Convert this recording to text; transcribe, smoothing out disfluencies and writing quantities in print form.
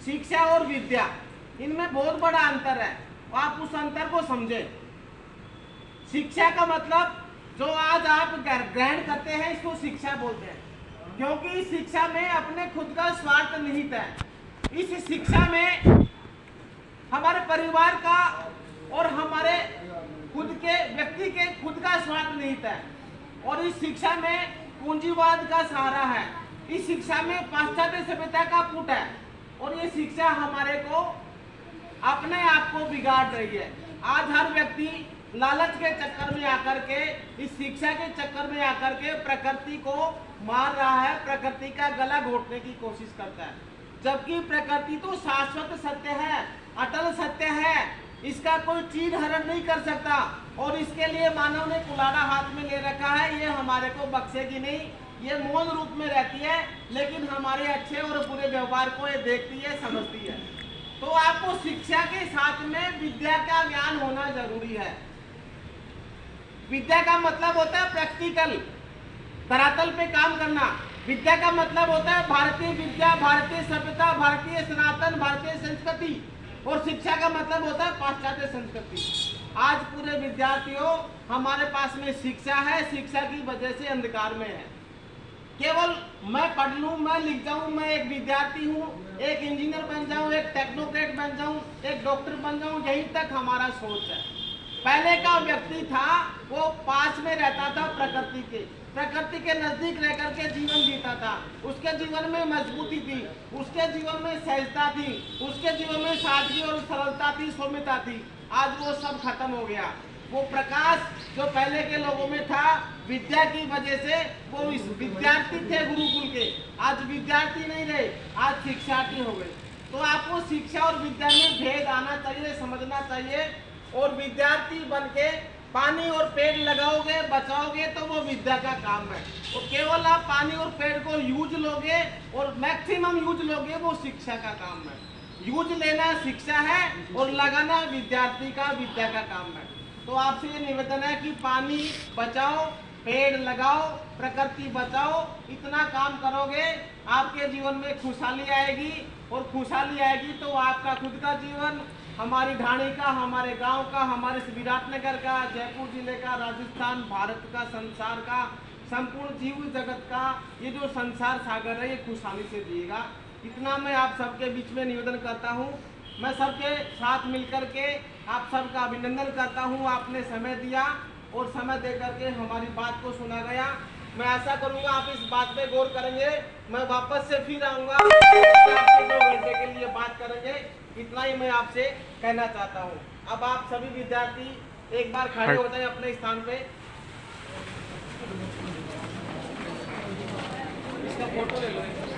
शिक्षा और विद्या, इनमें बहुत बड़ा अंतर है। आप उस अंतर को समझें। शिक्षा का मतलब जो आज आप ग्रहण करते हैं इसको शिक्षा बोलते हैं, क्योंकि इस शिक्षा में अपने खुद का स्वार्थ निहित है। इस शिक्षा में हमारे परिवार का और हमारे खुद के व्यक्ति के खुद का स्वार्थ निहित है, और इस शिक्षा में पूंजीवाद का सहारा है। इस शिक्षा में पाश्चात्य सभ्यता का पुट है, और ये शिक्षा हमारे को अपने आप को बिगाड़ रही है। आज हर व्यक्ति लालच के चक्कर में आकर के, इस शिक्षा के चक्कर में आकर के प्रकृति को मार रहा है, प्रकृति का गला घोटने की कोशिश करता है, जबकि प्रकृति तो शाश्वत सत्य है, अटल सत्य है, इसका कोई चीर हरण नहीं कर सकता। और इसके लिए मानव ने कुलाड़ा हाथ में ले रखा है, ये हमारे को बख्शेगी नहीं। ये मौन रूप में रहती है, लेकिन हमारे अच्छे और बुरे व्यवहार को ये देखती है, समझती है। तो आपको शिक्षा के साथ में विद्या का ज्ञान होना जरूरी है। विद्या का मतलब होता है प्रैक्टिकल, धरातल पे काम करना। विद्या का मतलब होता है भारतीय विद्या, भारतीय सभ्यता, भारतीय सनातन, भारतीय संस्कृति। और शिक्षा का मतलब होता है पाश्चात्य संस्कृति। आज पूरे विद्यार्थियों, हमारे पास में शिक्षा है, शिक्षा की वजह से अंधकार में है। केवल मैं पढ़ लूं, मैं लिख जाऊं, मैं एक विद्यार्थी हूं, एक इंजीनियर बन जाऊं, एक टेक्नोक्रेट बन जाऊं, एक डॉक्टर बन जाऊं, यहीं तक हमारा सोच है। पहले का व्यक्ति था वो पास में रहता था प्रकृति के नजदीक रह करके जीवन जीता था। उसके जीवन में मजबूती थी, उसके जीवन में सहजता थी, उसके जीवन में सादगी और सरलता थी, सौम्यता थी। आज वो सब खत्म हो गया। वो प्रकाश जो पहले के लोगों में था, विद्या की वजह से वो इस विद्यार्थी थे गुरुकुल के, आज विद्यार्थी नहीं रहे, आज शिक्षार्थी हो गए। तो आपको शिक्षा और विद्या में भेद आना चाहिए, समझना चाहिए। और विद्यार्थी बन के पानी और पेड़ लगाओगे, बचाओगे, तो वो विद्या का काम है। और केवल आप पानी और पेड़ को यूज लोगे और मैक्सिमम यूज लोगे, वो शिक्षा का काम है। यूज लेना शिक्षा है और लगाना विद्यार्थी का, विद्या का काम है। तो आपसे ये निवेदन है कि पानी बचाओ, पेड़ लगाओ, प्रकृति बचाओ। इतना काम करोगे, आपके जीवन में खुशहाली आएगी, और खुशहाली आएगी तो आपका खुद का जीवन, हमारी ढाणी का, हमारे गांव का, हमारे विराटनगर का, जयपुर जिले का, राजस्थान, भारत का, संसार का, संपूर्ण जीव जगत का ये जो संसार सागर है, ये खुशहाली से जिएगा। इतना मैं आप सबके बीच में निवेदन करता हूँ। मैं सबके साथ मिलकर के आप सबका अभिनंदन करता हूँ। आपने समय दिया और समय दे करके हमारी बात को सुना गया। मैं आशा करूँगा आप इस बात पे गौर करेंगे। मैं वापस से फिर आऊँगा, आपसे 2 घंटे के लिए बात करेंगे। इतना ही मैं आपसे कहना चाहता हूँ। अब आप सभी विद्यार्थी एक बार खड़े हो जाएं अपने स्थान पे। इसका फोटो ले लो।